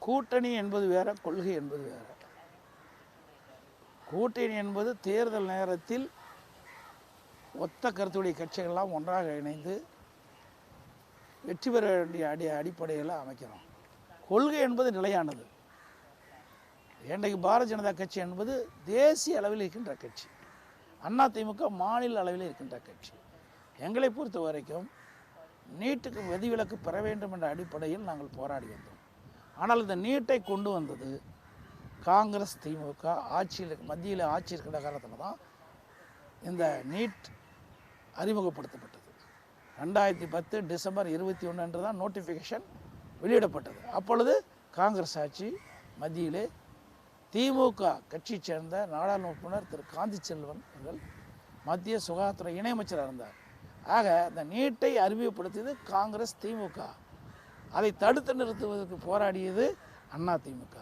கூட்டணி என்பது வேற, கொள்கை என்பது வேற. கூட்டணி என்பது தேர்தல் நேரத்தில் ஒத்த கருத்துடைய கட்சிகள்லாம் ஒன்றாக இணைந்து வெற்றி பெற வேண்டிய அடிப்படையில் அமைக்கிறோம். கொள்கை என்பது நிலையானது. இன்றைக்கு பாரதிய ஜனதா கட்சி என்பது தேசிய அளவில் இருக்கின்ற கட்சி, அதிமுக மாநில அளவில் இருக்கின்ற கட்சி. எங்களை பொறுத்த வரைக்கும் நீட்டுக்கு விதிவிலக்கு பெற வேண்டும் என்ற அடிப்படையில் நாங்கள் போராடி வந்தோம். ஆனால் இந்த நீட்டை கொண்டு வந்தது காங்கிரஸ் திமுக ஆட்சியில், மத்தியில் ஆட்சி இருக்கின்ற காலத்தில் தான் இந்த நீட் அறிமுகப்படுத்தப்பட்டது. 2010 டிசம்பர் 21 அன்று தான் நோட்டிஃபிகேஷன் வெளியிடப்பட்டது. அப்பொழுது காங்கிரஸ் ஆட்சி மத்தியிலே திமுக கட்சியை சேர்ந்த நாடாளுமன்ற உறுப்பினர் திரு காந்தி செல்வன் அவர்கள் மத்திய சுகாதாரத்துறை இணையமைச்சராக இருந்தார். ஆக இந்த நீட்டை அறிமுகப்படுத்தியது காங்கிரஸ் திமுக, அதை தடுத்து நிறுத்துவதற்கு போராடியது அதிமுக.